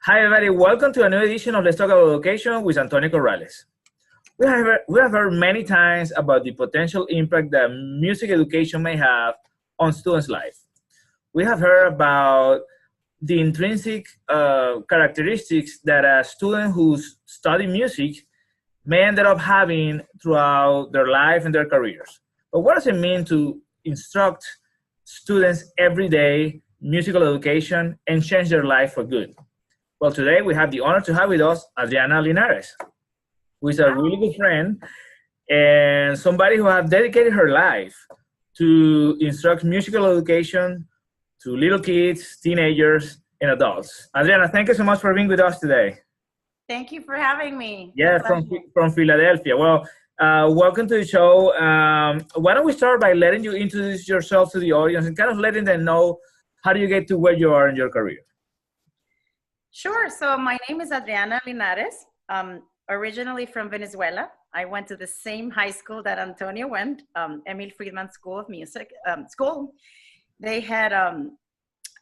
Hi, everybody. Welcome to a new edition of Let's Talk About Education with Antonio Corrales. We have heard many times about the potential impact that music education may have on students' life. We have heard about the intrinsic characteristics that a student who study music may end up having throughout their life and their careers. But what does it mean to instruct students every day musical education and change their life for good? Well, today we have the honor to have with us Adriana Linares, who is a really good friend and somebody who has dedicated her life to instruct musical education to little kids, teenagers, and adults. Adriana, thank you so much for being with us today. Thank you for having me. Yeah, from Philadelphia. Well, welcome to the show. Why don't we start by letting you introduce yourself to the audience and kind of letting them know how do you get to where you are in your career? Sure. So my name is Adriana Linares. Originally from Venezuela. I went to the same high school that Antonio went, Emil Friedman School of Music school. They had a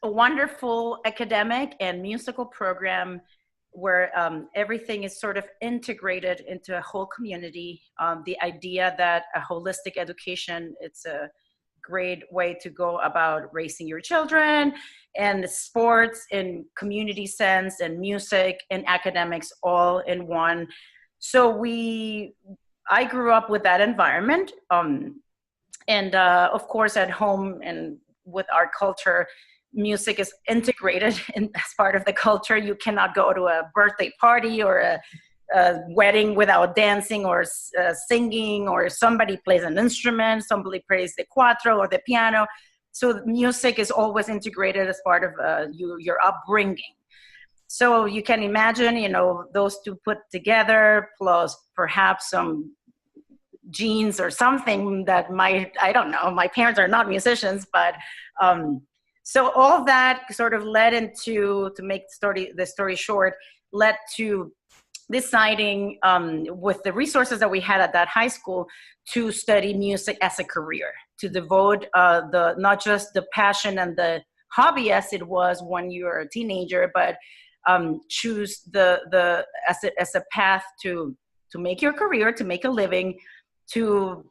wonderful academic and musical program where everything is sort of integrated into a whole community. The idea that a holistic education, it's a great way to go about raising your children, and sports and community sense and music and academics all in one. So I grew up with that environment. And of course at home and with our culture, music is integrated as part of the culture. You cannot go to a birthday party or a wedding without dancing or singing, or somebody plays an instrument, somebody plays the cuatro or the piano. So music is always integrated as part of your upbringing. So you can imagine, those two put together, plus perhaps some genes or something that I don't know, my parents are not musicians, but so all that sort of led into, to make the story short, led to deciding with the resources that we had at that high school to study music as a career, to devote not just the passion and the hobby as it was when you were a teenager, but choose as a path to make your career, to make a living, to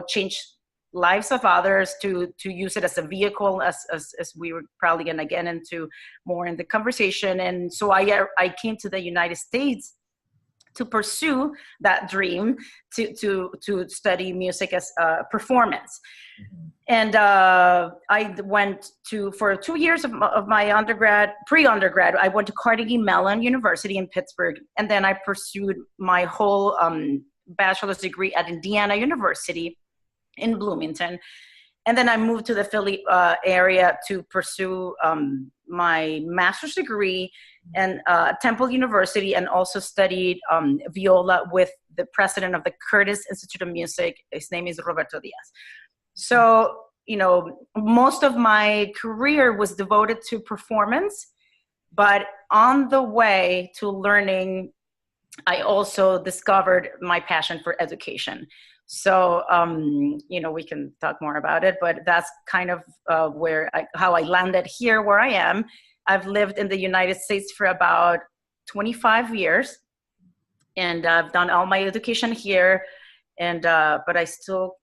change lives of others, to use it as a vehicle, as we were probably going to get into more in the conversation. And so I came to the United States to pursue that dream, to study music as performance. Mm-hmm. And I went for 2 years of my pre-undergrad, I went to Carnegie Mellon University in Pittsburgh. And then I pursued my whole bachelor's degree at Indiana University in Bloomington. And then I moved to the Philly area to pursue my master's degree and Temple University, and also studied viola with the president of the Curtis Institute of Music. His name is Roberto Diaz. So, most of my career was devoted to performance, but on the way to learning, I also discovered my passion for education. So, we can talk more about it, but that's kind of how I landed here where I am. I've lived in the United States for about 25 years, and I've done all my education here. And, but I still,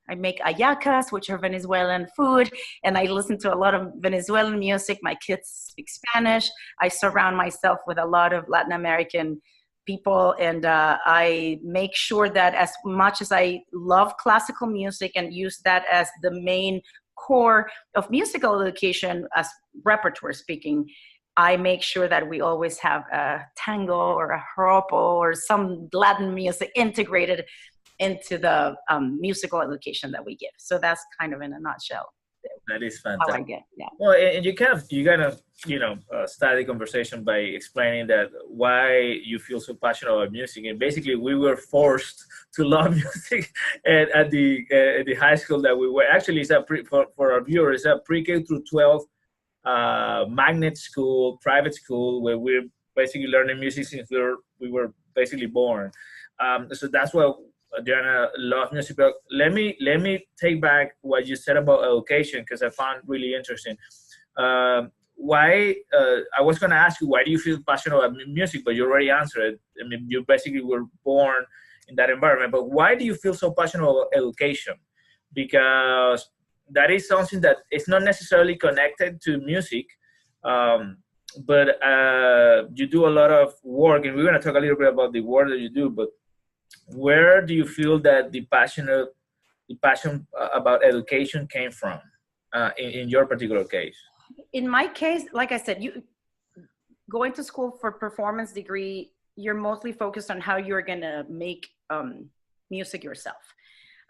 I make hallacas, which are Venezuelan food, and I listen to a lot of Venezuelan music. My kids speak Spanish. I surround myself with a lot of Latin American people, and I make sure that as much as I love classical music and use that as the main core of musical education as repertoire speaking, I make sure that we always have a tango or a joropo or some Latin music integrated into the musical education that we give. So that's kind of in a nutshell. That is fantastic. How I get, yeah. Well, and you kind of start the conversation by explaining that why you feel so passionate about music, and basically we were forced to love music at the high school that we were. Actually, it's for our viewers, it's a pre-K through 12 magnet school, private school, where we're basically learning music since we were basically born. So that's what Adriana loves music. But let me take back what you said about education, because I found really interesting. why, I was going to ask you, why do you feel passionate about music, but you already answered it. I mean, you basically were born in that environment, but why do you feel so passionate about education? Because that is something that is not necessarily connected to music, um, but you do a lot of work, and we're going to talk a little bit about the work that you do, but where do you feel that the passion about education came from, in your particular case? In my case, like I said, you going to school for performance degree, you're mostly focused on how you're going to make music yourself.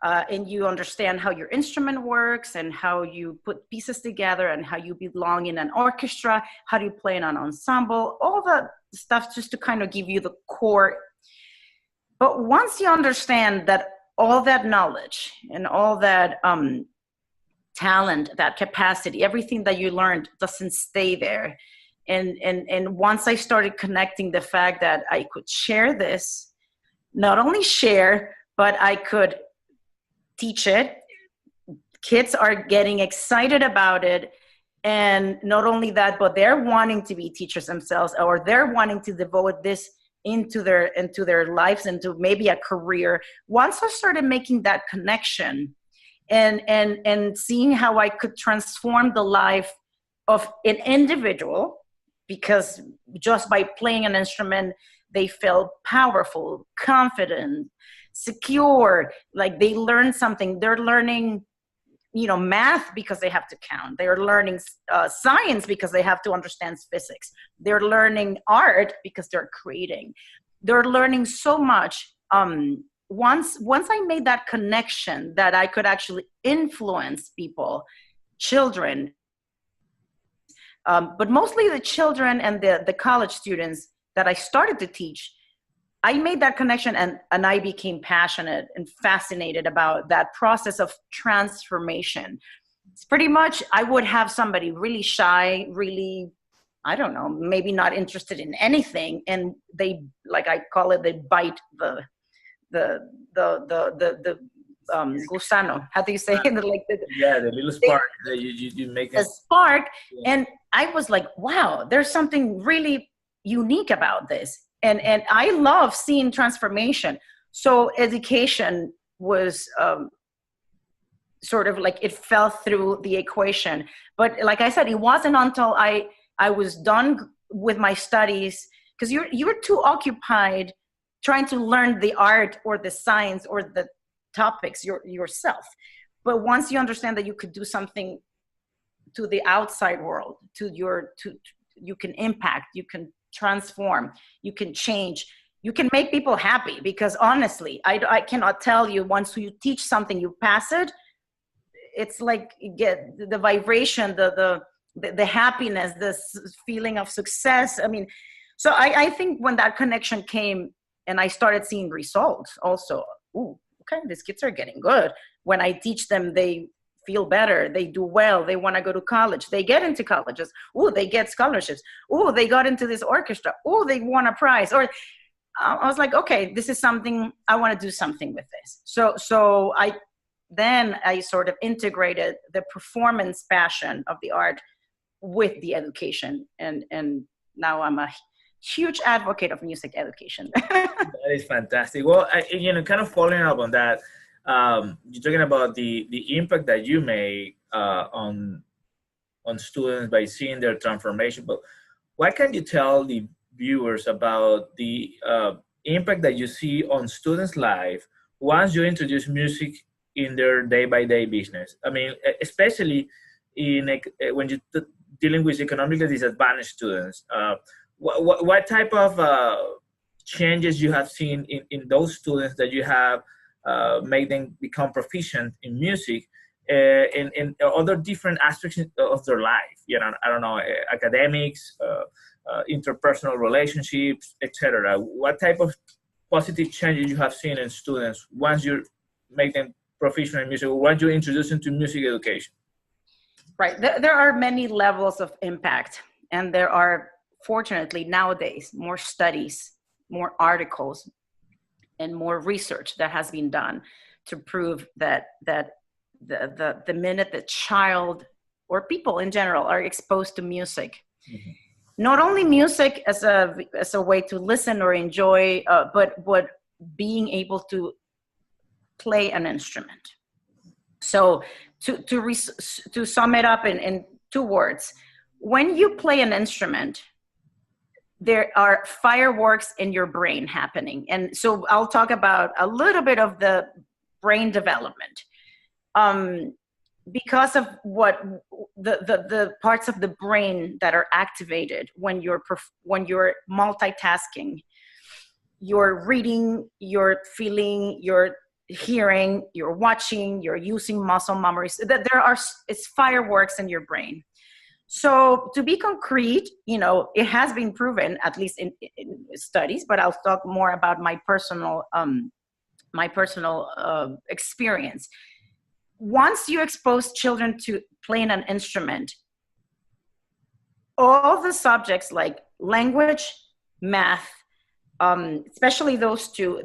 And you understand how your instrument works and how you put pieces together and how you belong in an orchestra, how do you play in an ensemble, all that stuff just to kind of give you the core. But once you understand that all that knowledge and all that talent, that capacity, everything that you learned doesn't stay there. And once I started connecting the fact that I could share this, not only share, but I could teach it, kids are getting excited about it. And not only that, but they're wanting to be teachers themselves, or they're wanting to devote this into their lives, into maybe a career. Once I started making that connection and seeing how I could transform the life of an individual, because just by playing an instrument, they felt powerful, confident, secure, like they learned something. They're learning, math because they have to count. They're learning science because they have to understand physics. They're learning art because they're creating. They're learning so much. Once I made that connection that I could actually influence people, children, but mostly the children and the college students that I started to teach, I made that connection and I became passionate and fascinated about that process of transformation. It's pretty much, I would have somebody really shy, really, I don't know, maybe not interested in anything. And they, like I call it, they bite the gusano. How do you say it? The little spark that you make a spark. Yeah. And I was like, wow, there's something really unique about this. And I love seeing transformation. So education was sort of like it fell through the equation. But like I said, it wasn't until I was done with my studies, because you're too occupied trying to learn the art or the science or the topics yourself. But once you understand that you could do something to the outside world, you can impact, you can transform, you can change, you can make people happy. Because honestly, I cannot tell you, once you teach something, you pass it, it's like you get the vibration, the happiness, the feeling of success. I mean, so I think when that connection came and I started seeing results also, ooh, okay, these kids are getting good. When I teach them, they feel better, they do well, they want to go to college, they get into colleges, oh, they get scholarships, oh, they got into this orchestra, oh, they won a prize. Or I was like, okay, this is something, I want to do something with this. So I sort of integrated the performance passion of the art with the education, and now I'm a huge advocate of music education. That is fantastic. Well, kind of following up on that, you're talking about the impact that you make on students by seeing their transformation. But what can you tell the viewers about the impact that you see on students' life once you introduce music in their day-by-day business? I mean, especially when you're dealing with economically disadvantaged students. What type of changes you have seen in those students that you have made them become proficient in music in other different aspects of their life? I don't know, academics, interpersonal relationships, etc. What type of positive changes you have seen in students once you make them proficient in music, or once you introduce them to music education? Right. There are many levels of impact, and there are, fortunately, nowadays, more studies, more articles, and more research that has been done to prove that the minute the child or people in general are exposed to music. Mm-hmm. Not only music as a way to listen or enjoy, but being able to play an instrument. So to sum it up in 2 words, when you play an instrument, there are fireworks in your brain happening. And so I'll talk about a little bit of the brain development. Because of what the parts of the brain that are activated when you're multitasking, you're reading, you're feeling, you're hearing, you're watching, you're using muscle memories, that it's fireworks in your brain. So to be concrete, it has been proven, at least in studies, but I'll talk more about my personal experience. Once you expose children to playing an instrument, all the subjects like language, math, especially those two,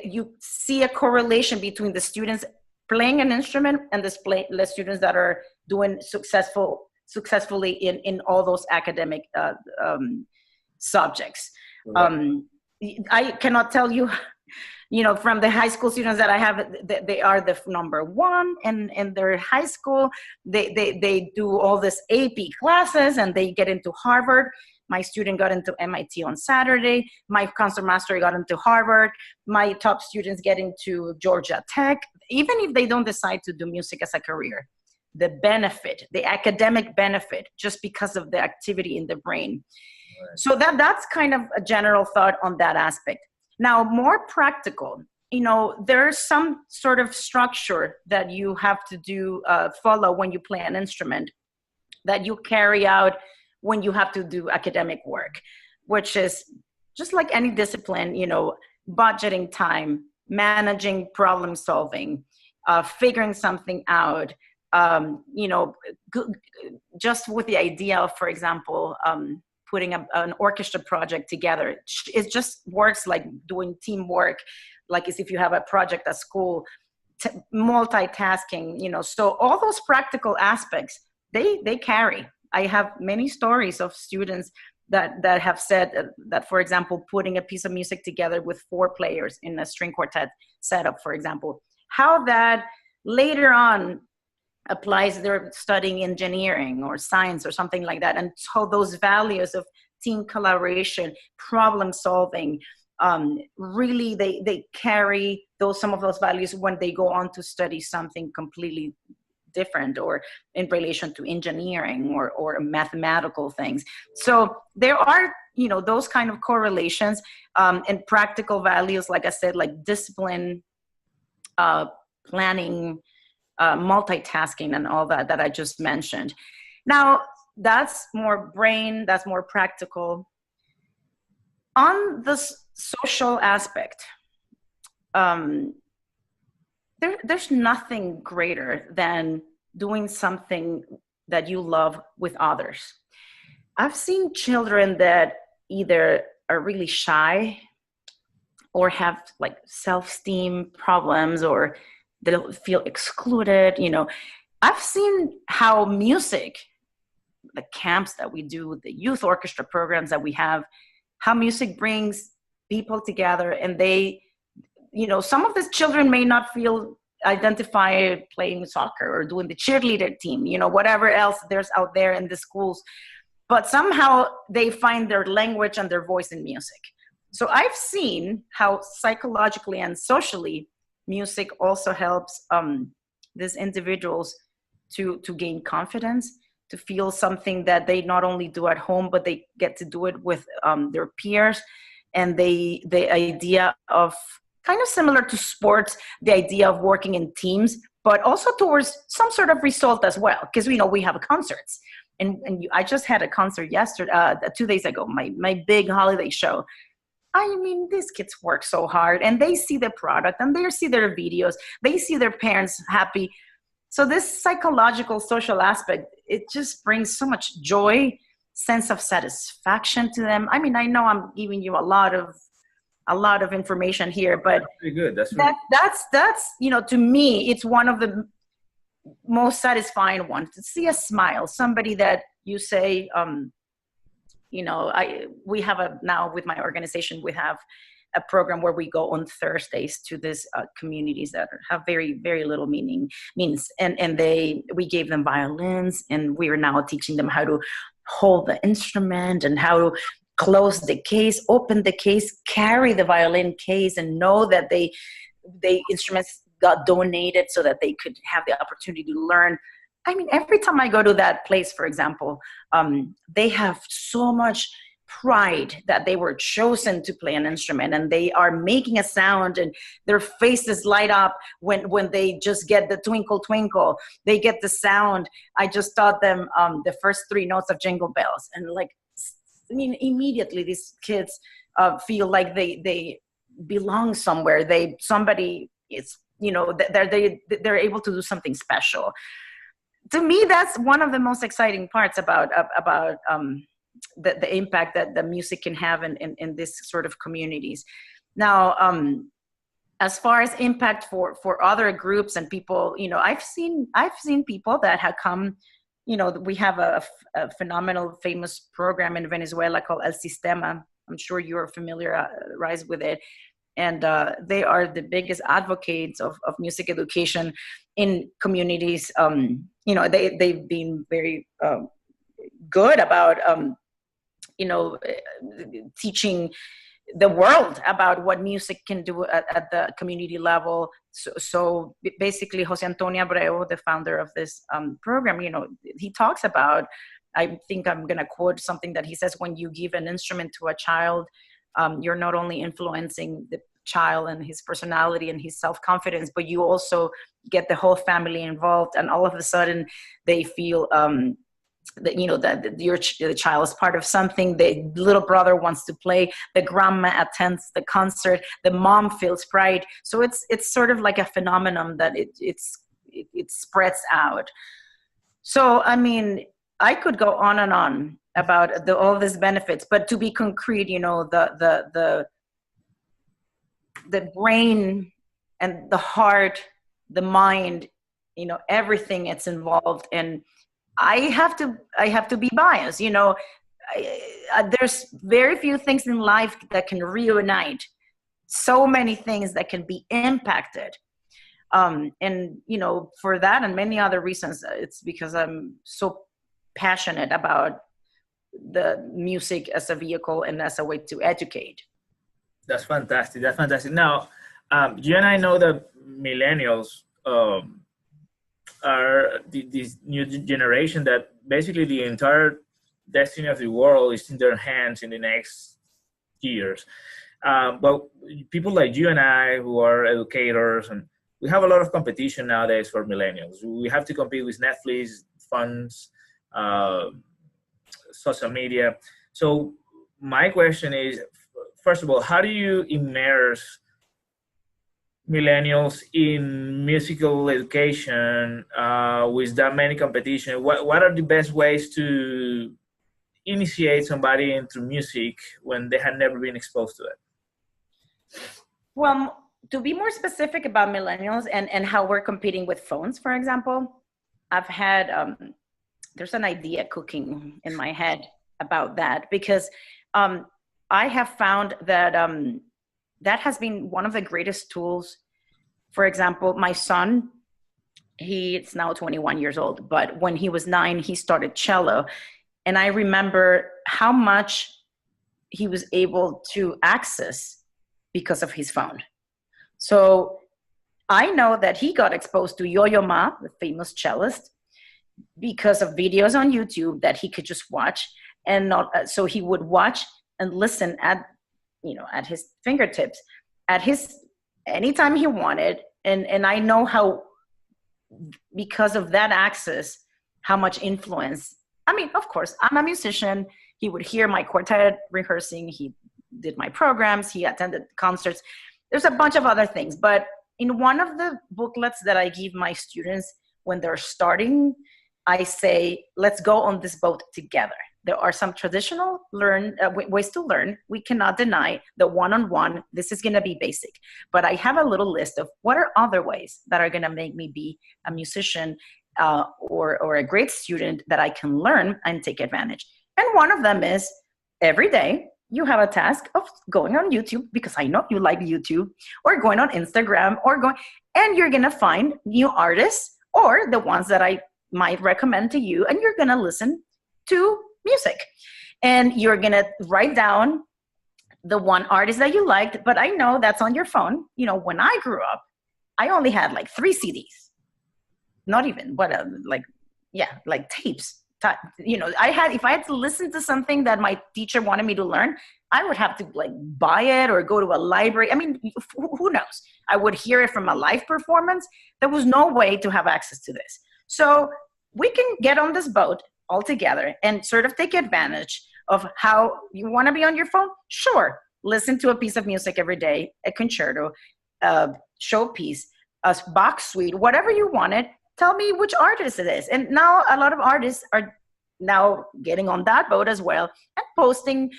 you see a correlation between the students playing an instrument and the students that are doing successfully in all those academic subjects. I cannot tell you, from the high school students that I have, they are the number one in their high school. They do all this AP classes and they get into Harvard. My student got into MIT on Saturday. My concertmaster got into Harvard. My top students get into Georgia Tech. Even if they don't decide to do music as a career, the benefit, the academic benefit, just because of the activity in the brain. Right. So that's kind of a general thought on that aspect. Now, more practical, there's some sort of structure that you have to follow when you play an instrument that you carry out when you have to do academic work, which is just like any discipline, budgeting time, managing problem solving, figuring something out, just with the idea of, for example, putting an orchestra project together. It just works like doing teamwork, like as if you have a project at school, multitasking, so all those practical aspects, they carry. I have many stories of students that have said that, for example, putting a piece of music together with 4 players in a string quartet setup, for example, how that later on applies, they're studying engineering or science or something like that. And so those values of team collaboration, problem solving, really they carry some of those values when they go on to study something completely different or in relation to engineering or mathematical things. So there are, those kind of correlations, and practical values, like I said, like discipline, planning, multitasking, and all that I just mentioned. Now, that's more brain, that's more practical. On the social aspect, there's nothing greater than doing something that you love with others. I've seen children that either are really shy or have like self-esteem problems, or they'll feel excluded. I've seen how music, the camps that we do, the youth orchestra programs that we have, how music brings people together, and they, some of these children may not feel identified playing soccer or doing the cheerleader team, whatever else there's out there in the schools, but somehow they find their language and their voice in music. So I've seen how psychologically and socially music also helps these individuals to gain confidence, to feel something that they not only do at home, but they get to do it with their peers. And the idea of, kind of similar to sports, the idea of working in teams, but also towards some sort of result as well. Because we have concerts. I just had a concert yesterday, 2 days ago, my big holiday show. I mean, these kids work so hard, and they see the product, and they see their videos, they see their parents happy. So this psychological, social aspect, it just brings so much joy, sense of satisfaction to them. I mean, I know I'm giving you a lot of information here, but that's pretty good. That's to me, it's one of the most satisfying one, to see a smile, somebody that you say, you know, we have now with my organization, we have a program where we go on Thursdays to these communities that have very, very little means. And we gave them violins, and we are now teaching them how to hold the instrument and how to close the case, open the case, carry the violin case, and know that they instruments got donated so that they could have the opportunity to learn. I mean, every time I go to that place, for example, they have so much pride that they were chosen to play an instrument, and they are making a sound, and their faces light up when they just get the twinkle twinkle, they get the sound. I just taught them the first 3 notes of Jingle Bells, and like, I mean, immediately these kids feel like they belong somewhere. Somebody is, you know, they're able to do something special. To me, that's one of the most exciting parts about the impact that the music can have in this sort of communities. Now, as far as impact for other groups and people, you know, I've seen people that have come, you know, we have a phenomenal, famous program in Venezuela called El Sistema. I'm sure you're familiarized with it. And they are the biggest advocates of music education in communities. You know, they've been very good about, you know, teaching the world about what music can do at the community level. So basically, Jose Antonio Abreu, the founder of this program, you know, he talks about, I think I'm going to quote something that he says: when you give an instrument to a child, you're not only influencing the child and his personality and his self-confidence, but you also get the whole family involved, and all of a sudden they feel that, you know, that the child is part of something. The little brother wants to play, the grandma attends the concert, the mom feels pride. So it's sort of like a phenomenon that it spreads out. So I mean, I could go on and on about all these benefits, but to be concrete, you know, the brain and the heart, the mind, you know, everything it's involved. And I have to be biased, you know. There's very few things in life that can reunite so many things that can be impacted. And, you know, for that and many other reasons, it's because I'm so passionate about the music as a vehicle and as a way to educate. That's fantastic. That's fantastic. Now, you and I know that millennials are this new generation that basically the entire destiny of the world is in their hands in the next years. But people like you and I, who are educators, and we have a lot of competition nowadays for millennials. We have to compete with Netflix, funds, social media. So my question is, first of all, how do you immerse millennials in musical education with that many competition? What are the best ways to initiate somebody into music when they had never been exposed to it? Well, to be more specific about millennials and how we're competing with phones, for example, I've had, there's an idea cooking in my head about that, because I have found that that has been one of the greatest tools. For example, my son, he's now 21 years old, but when he was 9, he started cello. And I remember how much he was able to access because of his phone. So I know that he got exposed to Yo-Yo Ma, the famous cellist, because of videos on YouTube that he could just watch. And not, so he would watch and listen at, you know, at his fingertips, at his, anytime he wanted. And I know how, because of that access, how much influence. I mean, of course, I'm a musician. He would hear my quartet rehearsing. He did my programs. He attended concerts. There's a bunch of other things. But in one of the booklets that I give my students when they're starting, I say, let's go on this boat together. There are some traditional ways to learn. We cannot deny the one-on-one. This is going to be basic. But I have a little list of what are other ways that are going to make me be a musician or a great student that I can learn and take advantage. And one of them is every day you have a task of going on YouTube, because I know you like YouTube, or going on Instagram, and you're going to find new artists or the ones that I might recommend to you, and you're going to listen to music. And you're going to write down the one artist that you liked, but I know that's on your phone. When I grew up, I only had like 3 CDs, not even, but like tapes. If I had to listen to something that my teacher wanted me to learn, I would have to like buy it or go to a library. I mean, who knows? I would hear it from a live performance. There was no way to have access to this. So we can get on this boat all together and sort of take advantage of how you want to be on your phone. Sure. Listen to a piece of music every day, a concerto, a showpiece, a box suite, whatever you wanted. Tell me which artist it is. And now a lot of artists are now getting on that boat as well and posting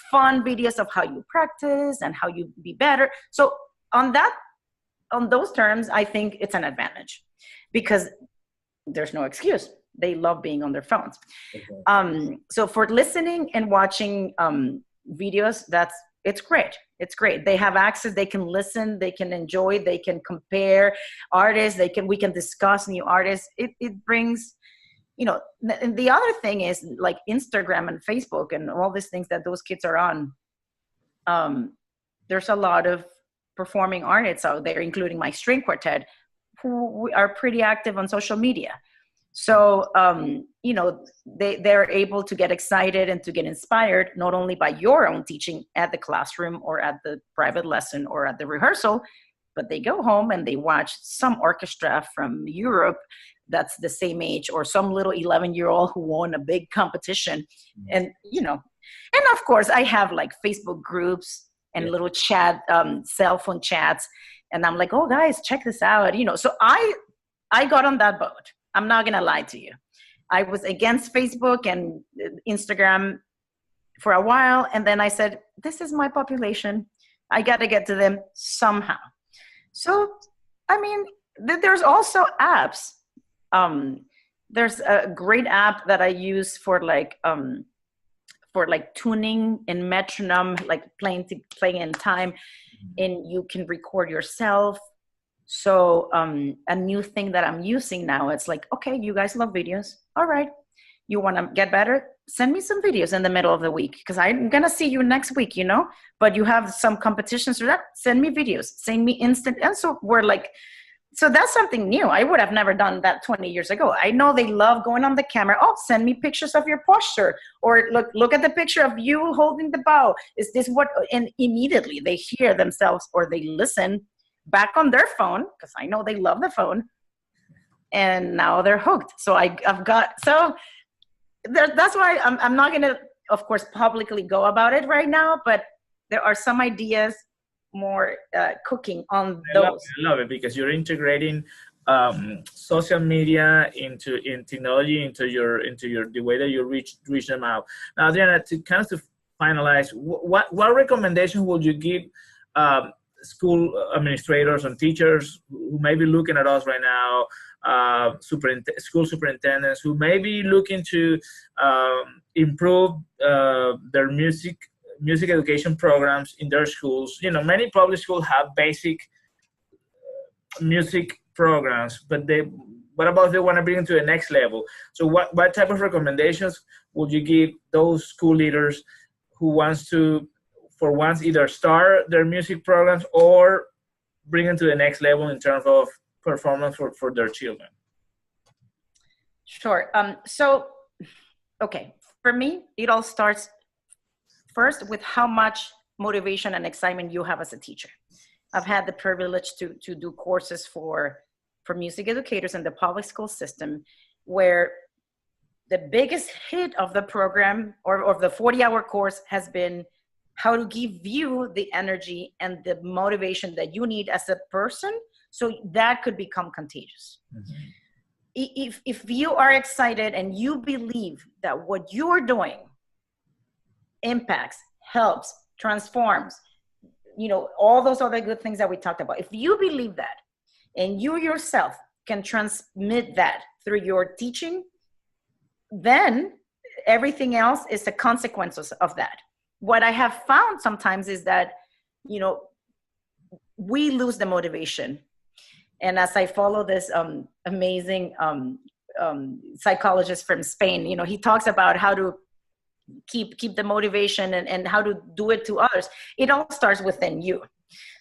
fun videos of how you practice and how you be better. So on those terms, I think it's an advantage because there's no excuse. They love being on their phones. Okay. So for listening and watching videos, it's great. It's great. They have access. They can listen. They can enjoy. They can compare artists. We can discuss new artists. It brings, and the other thing is like Instagram and Facebook and all these things that those kids are on. There's a lot of performing artists out there, including my string quartet, who are pretty active on social media. So, they're able to get excited and to get inspired, not only by your own teaching at the classroom or at the private lesson or at the rehearsal, but they go home and they watch some orchestra from Europe that's the same age, or some little 11-year-old who won a big competition. And, and of course I have like Facebook groups and little chat, cell phone chats. And I'm like, oh guys, check this out. So I got on that boat. I'm not going to lie to you. I was against Facebook and Instagram for a while. And then I said, this is my population. I got to get to them somehow. So, I mean, there's also apps. There's a great app that I use for tuning and metronome, like playing in time, and you can record yourself. So a new thing that I'm using now, it's like, okay, you guys love videos. All right. You want to get better? Send me some videos in the middle of the week, because I'm going to see you next week, but you have some competitions for that. Send me videos, send me instant. And so so that's something new. I would have never done that 20 years ago. I know they love going on the camera. Oh, send me pictures of your posture, or look at the picture of you holding the bow. Is this what? And immediately they hear themselves or they listen back on their phone, because I know they love the phone, and now they're hooked. So that's why I'm not going to, of course, publicly go about it right now, but there are some ideas more cooking on those. I love it because you're integrating social media into technology into the way that you reach them out. Now, Adriana, to finalize, what recommendation would you give school administrators and teachers who may be looking at us right now, school superintendents who may be looking to improve their music education programs in their schools? Many public schools have basic music programs, but what about if they want to bring it to the next level? So what type of recommendations would you give those school leaders who wants to, for once, either start their music programs or bring it to the next level in terms of performance for their children? Sure. Okay. For me, it all starts first with how much motivation and excitement you have as a teacher. I've had the privilege to do courses for music educators in the public school system, where the biggest hit of the program or of the 40-hour course has been how to give you the energy and the motivation that you need as a person, so that could become contagious. Mm-hmm. If you are excited and you believe that what you are doing impacts, helps, transforms, all those other good things that we talked about, if you believe that and you yourself can transmit that through your teaching, then everything else is the consequences of that. What I have found sometimes is that, you know, we lose the motivation. And as I follow this amazing psychologist from Spain, you know, he talks about how to keep the motivation and how to do it to others. It all starts within you.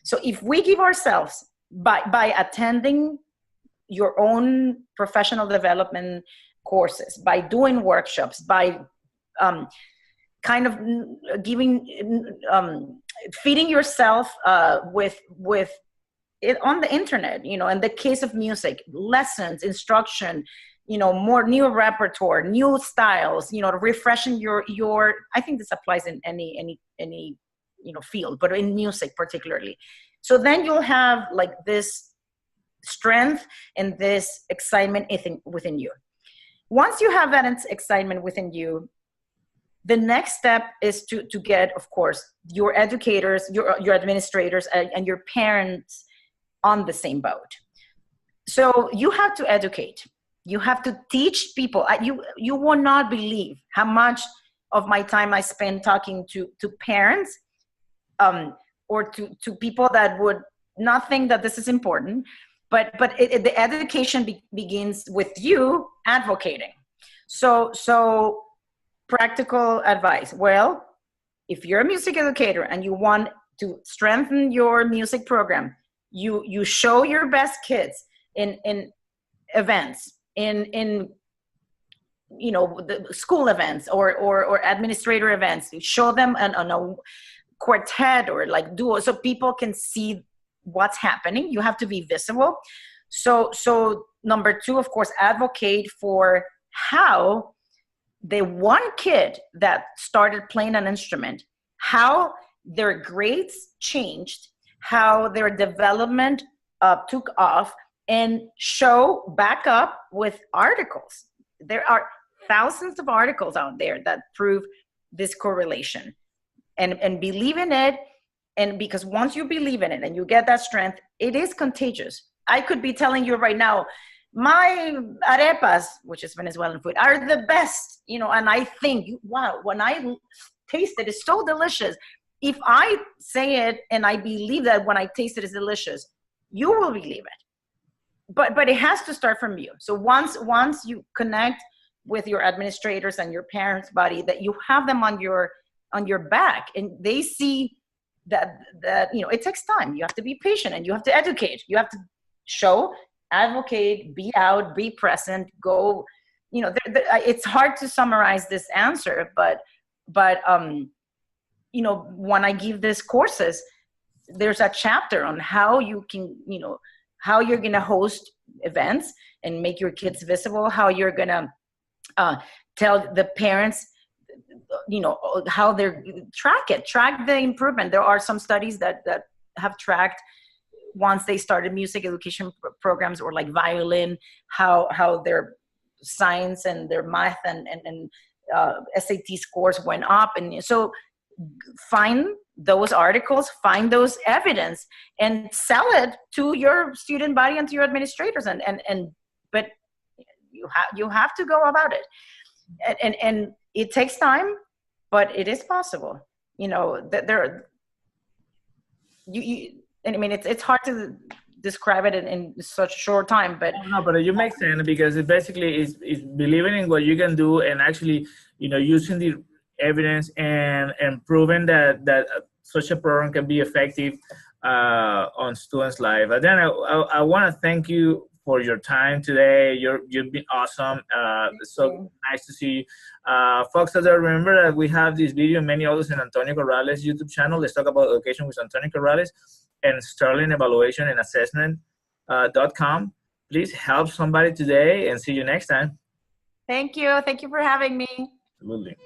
So if we give ourselves by attending your own professional development courses, by doing workshops, by kind of giving, feeding yourself with it on the internet, you know, in the case of music, lessons, instruction, you know, more new repertoire, new styles, you know, refreshing your, I think this applies in any, you know, field, but in music particularly. So then you'll have like this strength and this excitement within you. Once you have that excitement within you, the next step is to get, of course, your educators, your administrators, and your parents on the same boat. So you have to educate. You have to teach people. You will not believe how much of my time I spend talking to parents or to people that would not think that this is important. But the education begins with you advocating. So practical advice. Well, if you're a music educator and you want to strengthen your music program, you show your best kids in events, in you know, the school events or administrator events. You show them on a quartet or like duo, so people can see what's happening. You have to be visible. So number two, of course, advocate for how the one kid that started playing an instrument, how their grades changed, how their development took off, and show back up with articles. There are thousands of articles out there that prove this correlation, and believe in it. And because once you believe in it and you get that strength, it is contagious. I could be telling you right now, my arepas, which is Venezuelan food, are the best, you know, and I think, wow, when I taste it, it's so delicious. If I say it and I believe that when I taste it is delicious, you will believe it. But it has to start from you. So once you connect with your administrators and your parents' body, that you have them on your back, and they see that you know, it takes time. You have to be patient and you have to educate. You have to show, advocate, be out, be present, go, you know, it's hard to summarize this answer, but you know, when I give these courses, there's a chapter on how you can, you know, how you're going to host events and make your kids visible, how you're going to tell the parents, you know, how they're track the improvement. There are some studies that have tracked once they started music education programs, or like violin, how their science and their math and SAT scores went up. And so find those articles, find those evidence, and sell it to your student body and to your administrators. But you have to go about it. And it takes time, but it is possible. You know, that I mean, it's hard to describe it in such a short time, but no, but you make sense, because it basically is believing in what you can do, and actually, you know, using the evidence and proving that such a program can be effective on students' life. And then I want to thank you for your time today. You've been awesome. So nice to see you. Folks out there, remember that we have this video and many others in Antonio Corrales' YouTube channel. Let's talk about education with Antonio Corrales, and Sterling Evaluation and Assessment.com. Please help somebody today, and see you next time. Thank you. Thank you for having me. Absolutely.